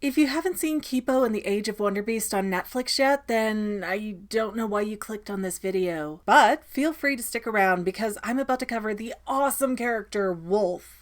If you haven't seen Kipo and the Age of Wonderbeasts on Netflix yet, then I don't know why you clicked on this video. But feel free to stick around because I'm about to cover the awesome character Wolf.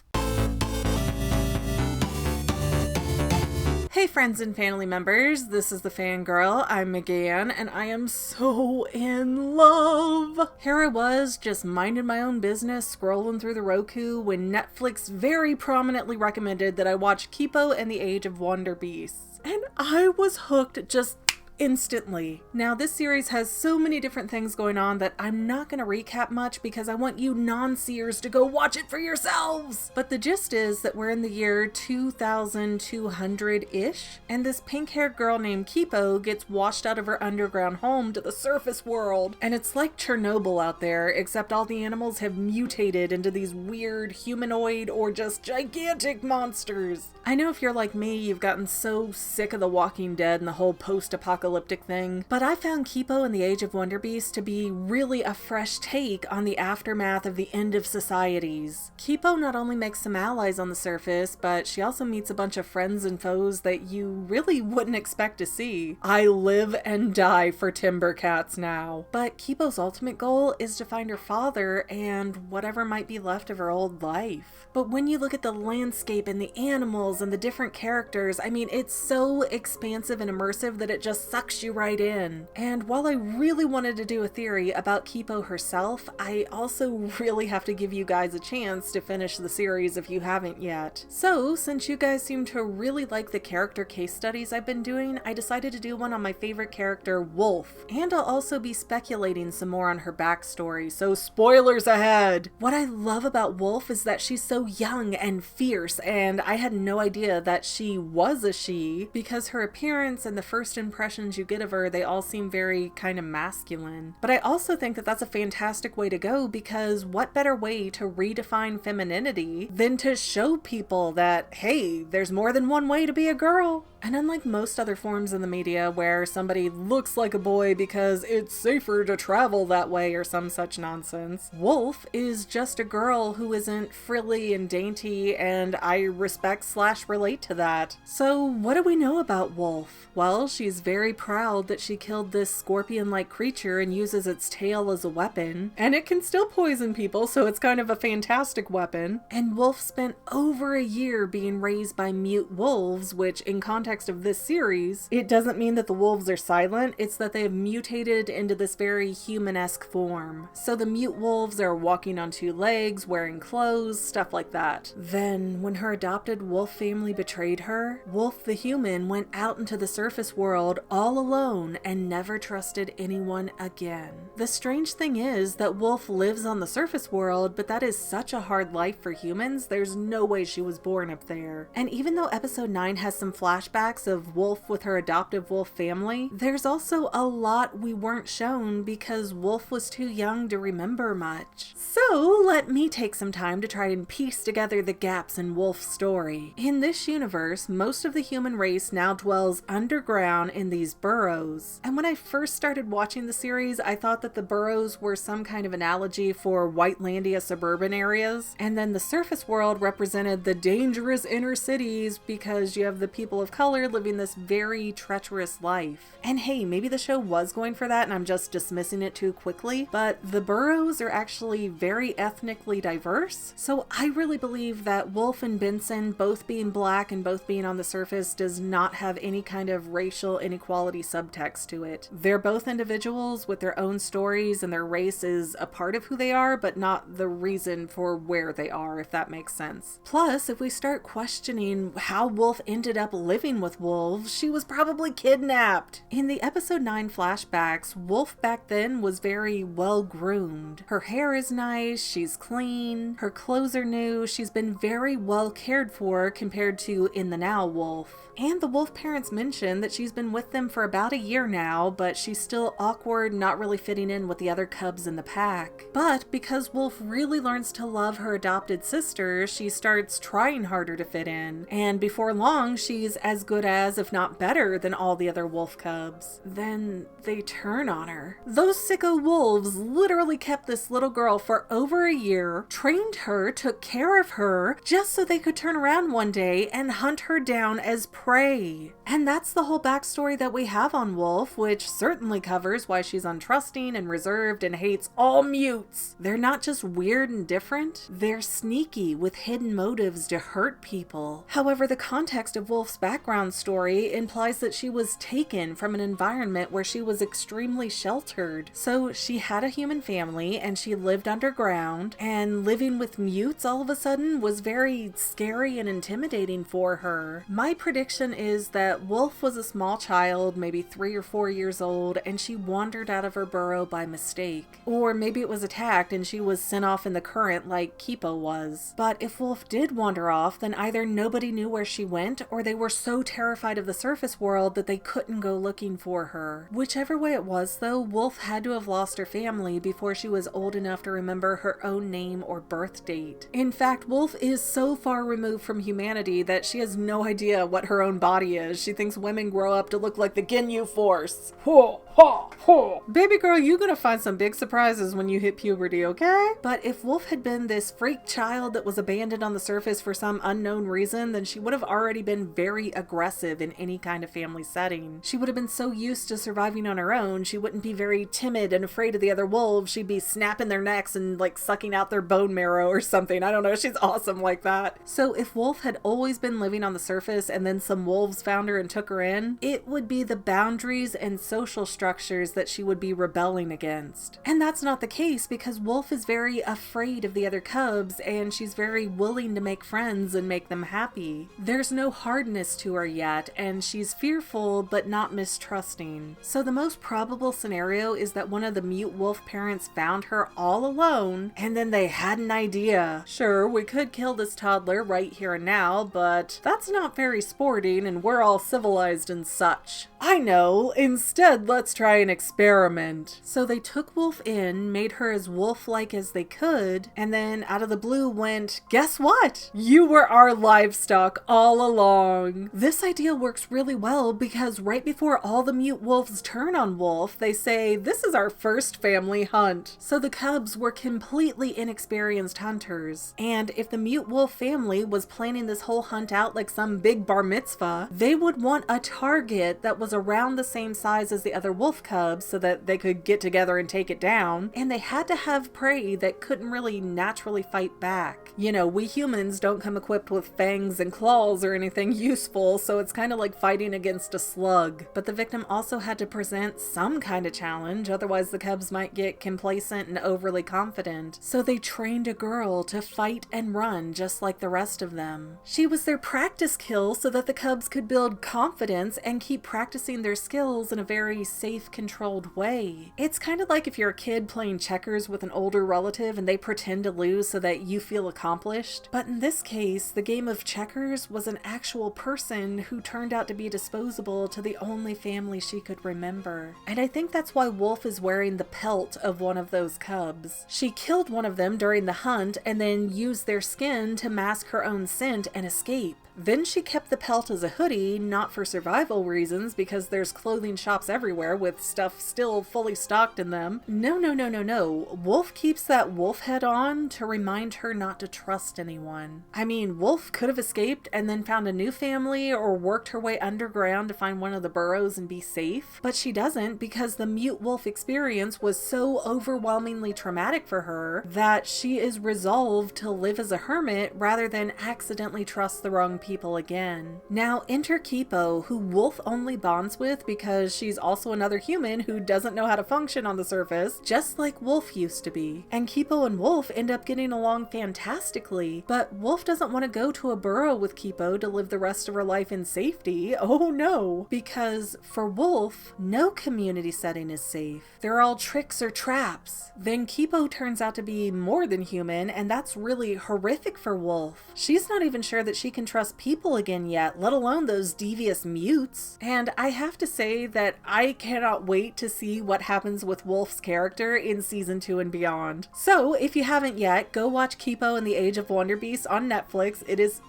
Hey friends and family members, this is the Fangirl, I'm Megan, and I am so in love! Here I was, just minding my own business, scrolling through the Roku, when Netflix very prominently recommended that I watch Kipo and the Age of Wonderbeasts. And I was hooked just instantly. Now, this series has so many different things going on that I'm not going to recap much because I want you non-seers to go watch it for yourselves! But the gist is that we're in the year 2200-ish, and this pink-haired girl named Kipo gets washed out of her underground home to the surface world. And it's like Chernobyl out there, except all the animals have mutated into these weird humanoid or just gigantic monsters. I know if you're like me, you've gotten so sick of The Walking Dead and the whole post-apocalyptic thing, but I found Kipo and the Age of Wonderbeasts to be really a fresh take on the aftermath of the end of societies. Kipo not only makes some allies on the surface, but she also meets a bunch of friends and foes that you really wouldn't expect to see. I live and die for timber cats now. But Kipo's ultimate goal is to find her father and whatever might be left of her old life. But when you look at the landscape and the animals and the different characters, I mean, it's so expansive and immersive that it just sucks you right in. And while I really wanted to do a theory about Kipo herself, I also really have to give you guys a chance to finish the series if you haven't yet. So, since you guys seem to really like the character case studies I've been doing, I decided to do one on my favorite character, Wolf. And I'll also be speculating some more on her backstory, so spoilers ahead! What I love about Wolf is that she's so young and fierce, and I had no idea that she was a she, because her appearance and the first impressions you get of her, they all seem very kind of masculine. But I also think that that's a fantastic way to go, because what better way to redefine femininity than to show people that, hey, there's more than one way to be a girl? And unlike most other forms in the media where somebody looks like a boy because it's safer to travel that way or some such nonsense, Wolf is just a girl who isn't frilly and dainty, and I respect/relate to that. So what do we know about Wolf? Well, she's very proud that she killed this scorpion-like creature and uses its tail as a weapon, and it can still poison people, so it's kind of a fantastic weapon. And Wolf spent over a year being raised by mute wolves, which in context of this series, it doesn't mean that the wolves are silent, it's that they have mutated into this very human-esque form. So the mute wolves are walking on two legs, wearing clothes, stuff like that. Then, when her adopted wolf family betrayed her, Wolf the human went out into the surface world all alone and never trusted anyone again. The strange thing is that Wolf lives on the surface world, but that is such a hard life for humans, there's no way she was born up there. And even though episode 9 has some flashbacks of Wolf with her adoptive wolf family, there's also a lot we weren't shown because Wolf was too young to remember much. So let me take some time to try and piece together the gaps in Wolf's story. In this universe, most of the human race now dwells underground in these burrows. And when I first started watching the series, I thought that the burrows were some kind of analogy for Whitelandia suburban areas, and then the surface world represented the dangerous inner cities because you have the people of color living this very treacherous life. And hey, maybe the show was going for that and I'm just dismissing it too quickly, but the burrows are actually very ethnically diverse. So I really believe that Wolf and Benson both being black and both being on the surface does not have any kind of racial inequality subtext to it. They're both individuals with their own stories, and their race is a part of who they are, but not the reason for where they are, if that makes sense. Plus, if we start questioning how Wolf ended up living with wolves, she was probably kidnapped. In the episode 9 flashbacks, Wolf back then was very well groomed. Her hair is nice, she's clean, her clothes are new, she's been very well cared for compared to in the now Wolf. And the wolf parents mention that she's been with them him for about a year now, but she's still awkward, not really fitting in with the other cubs in the pack. But because Wolf really learns to love her adopted sister, she starts trying harder to fit in, and before long she's as good as, if not better than, all the other wolf cubs. Then they turn on her. Those sicko wolves literally kept this little girl for over a year, trained her, took care of her, just so they could turn around one day and hunt her down as prey. And that's the whole backstory that we have on Wolf, which certainly covers why she's untrusting and reserved and hates all mutes. They're not just weird and different, they're sneaky with hidden motives to hurt people. However, the context of Wolf's background story implies that she was taken from an environment where she was extremely sheltered. So she had a human family and she lived underground, and living with mutes all of a sudden was very scary and intimidating for her. My prediction is that Wolf was a small child, maybe 3 or 4 years old, and she wandered out of her burrow by mistake. Or maybe it was attacked and she was sent off in the current like Kipo was. But if Wolf did wander off, then either nobody knew where she went, or they were so terrified of the surface world that they couldn't go looking for her. Whichever way it was though, Wolf had to have lost her family before she was old enough to remember her own name or birth date. In fact, Wolf is so far removed from humanity that she has no idea what her own body is. She thinks women grow up to look like the Ginyu Force. Ho, ho, ho. Baby girl, you're gonna find some big surprises when you hit puberty, okay? But if Wolf had been this freak child that was abandoned on the surface for some unknown reason, then she would have already been very aggressive in any kind of family setting. She would have been so used to surviving on her own, she wouldn't be very timid and afraid of the other wolves. She'd be snapping their necks and like sucking out their bone marrow or something. I don't know, she's awesome like that. So if Wolf had always been living on the surface and then some wolves found her and took her in, it would be the boundaries and social structures that she would be rebelling against. And that's not the case, because Wolf is very afraid of the other cubs and she's very willing to make friends and make them happy. There's no hardness to her yet, and she's fearful but not mistrusting. So the most probable scenario is that one of the mute wolf parents found her all alone and then they had an idea. Sure, we could kill this toddler right here and now, but that's not very sporting and we're all civilized and such. I know, instead let's try an experiment. So they took Wolf in, made her as wolf-like as they could, and then out of the blue went, guess what? You were our livestock all along. This idea works really well because right before all the mute wolves turn on Wolf, they say, this is our first family hunt. So the cubs were completely inexperienced hunters. And if the mute wolf family was planning this whole hunt out like some big bar mitzvah, they would want a target that was around the same size as the other wolf cubs so that they could get together and take it down. And they had to have prey that couldn't really naturally fight back. You know, we humans don't come equipped with fangs and claws or anything useful, so it's kind of like fighting against a slug. But the victim also had to present some kind of challenge, otherwise the cubs might get complacent and overly confident. So they trained a girl to fight and run just like the rest of them. She was their practice kill so that the cubs could build confidence and keep practicing their skills in a very safe, controlled way. It's kind of like if you're a kid playing checkers with an older relative and they pretend to lose so that you feel accomplished. But in this case, the game of checkers was an actual person who turned out to be disposable to the only family she could remember. And I think that's why Wolf is wearing the pelt of one of those cubs. She killed one of them during the hunt and then used their skin to mask her own scent and escape. Then she kept the pelt as a hoodie, not for survival reasons because there's clothing shops everywhere with stuff still fully stocked in them. No. Wolf keeps that wolf head on to remind her not to trust anyone. I mean, Wolf could have escaped and then found a new family or worked her way underground to find one of the burrows and be safe, but she doesn't because the mute wolf experience was so overwhelmingly traumatic for her that she is resolved to live as a hermit rather than accidentally trust the wrong people again. Now enter Kipo, who Wolf only bonds with because she's also another human who doesn't know how to function on the surface, just like Wolf used to be. And Kipo and Wolf end up getting along fantastically, but Wolf doesn't want to go to a burrow with Kipo to live the rest of her life in safety. Oh no! Because for Wolf, no community setting is safe. They're all tricks or traps. Then Kipo turns out to be more than human, and that's really horrific for Wolf. She's not even sure that she can trust people again yet, let alone those devious mutes. And I have to say that I cannot wait to see what happens with Wolf's character in season 2 and beyond. So if you haven't yet, go watch Kipo and the Age of Wonderbeasts on Netflix. It is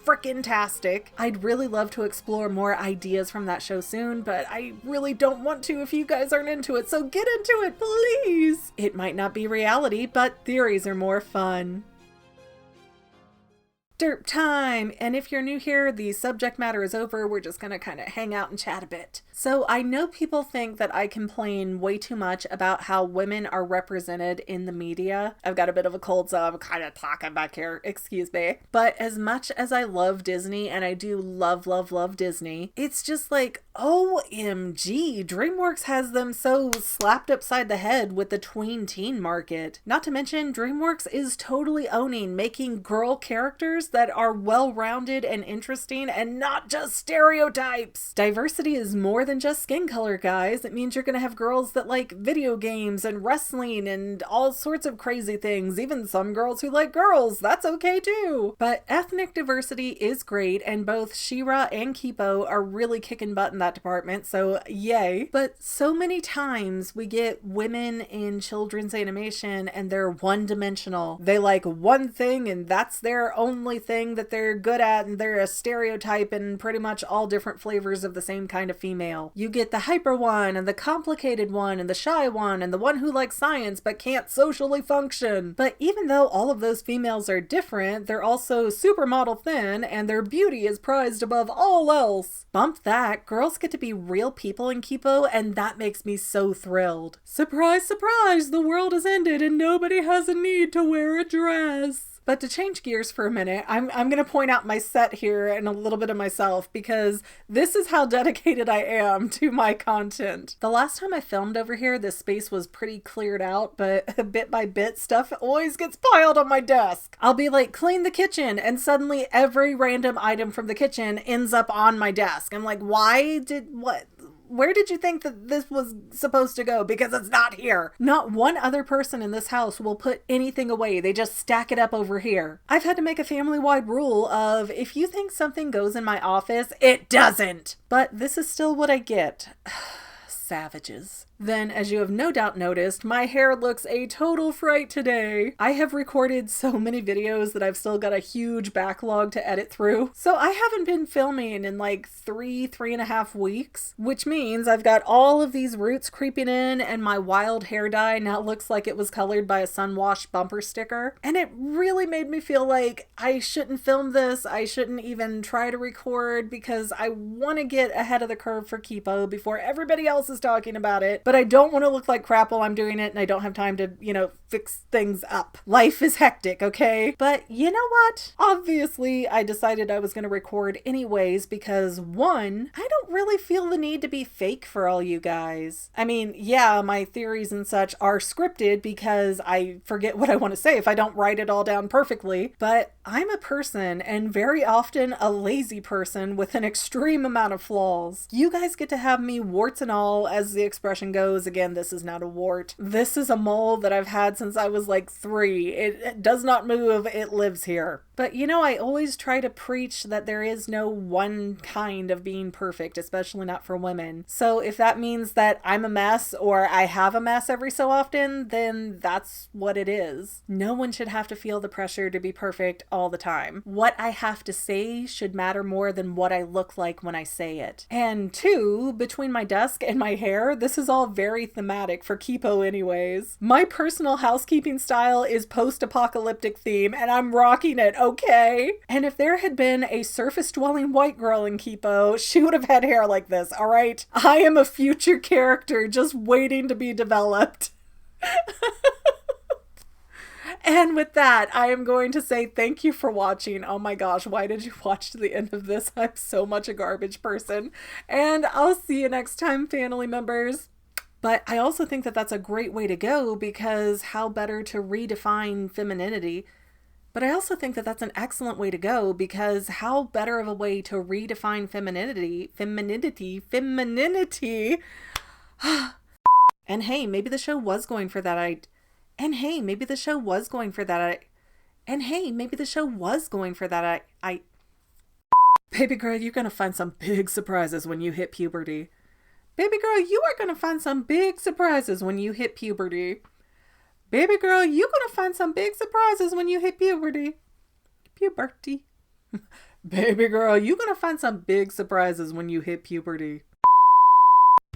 frickin-tastic. I'd really love to explore more ideas from that show soon, but I really don't want to if you guys aren't into it, so get into it, please! It might not be reality, but theories are more fun. Derp time! And if you're new here, the subject matter is over. We're just gonna kind of hang out and chat a bit. So I know people think that I complain way too much about how women are represented in the media. I've got a bit of a cold, so I'm kind of talking back here. Excuse me. But as much as I love Disney, and I do love, love, love Disney, it's just like, OMG, Dreamworks has them so slapped upside the head with the tween teen market. Not to mention, Dreamworks is totally owning making girl characters that are well-rounded and interesting and not just stereotypes. Diversity is more than just skin color, guys. It means you're gonna have girls that like video games and wrestling and all sorts of crazy things. Even some girls who like girls. That's okay too. But ethnic diversity is great, and both She-Ra and Kipo are really kicking butt in that department, so yay. But so many times we get women in children's animation and they're one-dimensional. They like one thing and that's their only thing that they're good at, and they're a stereotype in pretty much all different flavors of the same kind of female. You get the hyper one and the complicated one and the shy one and the one who likes science but can't socially function. But even though all of those females are different, they're also supermodel thin and their beauty is prized above all else. Bump that, girls get to be real people in Kipo, and that makes me so thrilled. Surprise, surprise, the world has ended and nobody has a need to wear a dress. But to change gears for a minute, I'm going to point out my set here and a little bit of myself, because this is how dedicated I am to my content. The last time I filmed over here, this space was pretty cleared out, but bit by bit, stuff always gets piled on my desk. I'll be like, clean the kitchen, and suddenly every random item from the kitchen ends up on my desk. I'm like, where did you think that this was supposed to go? Because it's not here. Not one other person in this house will put anything away. They just stack it up over here. I've had to make a family-wide rule of, if you think something goes in my office, it doesn't. But this is still what I get. Savages. Then, as you have no doubt noticed, my hair looks a total fright today. I have recorded so many videos that I've still got a huge backlog to edit through. So I haven't been filming in like 3.5 weeks, which means I've got all of these roots creeping in, and my wild hair dye now looks like it was colored by a sun-washed bumper sticker. And it really made me feel like I shouldn't film this. I shouldn't even try to record, because I want to get ahead of the curve for Kipo before everybody else is talking about it. But I don't want to look like crap while I'm doing it, and I don't have time to, fix things up. Life is hectic, okay? But you know what? Obviously, I decided I was going to record anyways because, one, I don't really feel the need to be fake for all you guys. I mean, yeah, my theories and such are scripted because I forget what I want to say if I don't write it all down perfectly, but I'm a person, and very often a lazy person with an extreme amount of flaws. You guys get to have me warts and all, as the expression goes. Again, this is not a wart. This is a mole that I've had since I was like 3. It does not move, it lives here. But I always try to preach that there is no one kind of being perfect, especially not for women. So if that means that I'm a mess, or I have a mess every so often, then that's what it is. No one should have to feel the pressure to be perfect all the time. What I have to say should matter more than what I look like when I say it. And 2, between my desk and my hair, this is all very thematic for Kipo anyways. My personal housekeeping style is post-apocalyptic theme, and I'm rocking it, okay? And if there had been a surface-dwelling white girl in Kipo, she would have had hair like this, alright? I am a future character just waiting to be developed. And with that, I am going to say thank you for watching. Oh my gosh, why did you watch to the end of this? I'm so much a garbage person. And I'll see you next time, family members. But I also think that that's a great way to go, because how better to redefine femininity? But I also think that that's an excellent way to go, because how better of a way to redefine femininity. And hey, maybe the show was going for that. Baby girl, you're gonna find some big surprises when you hit puberty. Baby girl, you are gonna find some big surprises when you hit puberty. Baby girl, you're gonna find some big surprises when you hit puberty. Puberty. Baby girl, you're gonna find some big surprises when you hit puberty.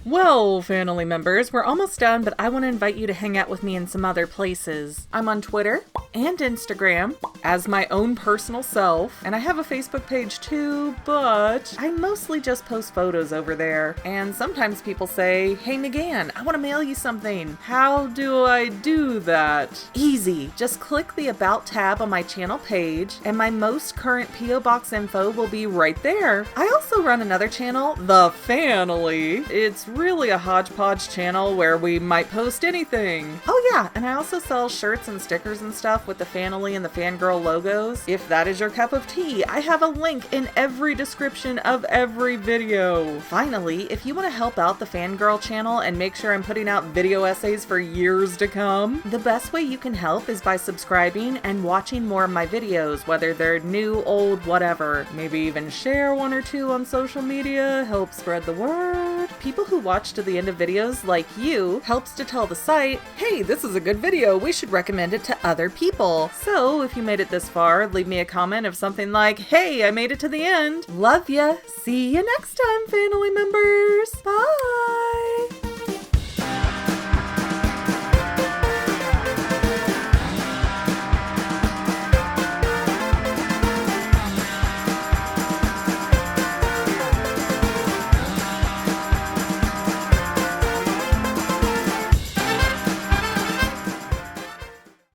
Well, family members, we're almost done, but I want to invite you to hang out with me in some other places. I'm on Twitter and Instagram as my own personal self, and I have a Facebook page too, but I mostly just post photos over there. And sometimes people say, "Hey McGann, I want to mail you something. How do I do that?" Easy. Just click the About tab on my channel page, and my most current P.O. Box info will be right there. I also run another channel, The Family. It's really a hodgepodge channel where we might post anything. Oh yeah, and I also sell shirts and stickers and stuff with the Family and the Fangirl logos. If that is your cup of tea, I have a link in every description of every video. Finally, if you want to help out the Fangirl channel and make sure I'm putting out video essays for years to come, the best way you can help is by subscribing and watching more of my videos, whether they're new, old, whatever. Maybe even share one or two on social media, help spread the word. People who watch to the end of videos like you helps to tell the site, hey, this is a good video, we should recommend it to other people. So if you made it this far, leave me a comment of something like, hey, I made it to the end. Love ya. See you next time, family members. Bye.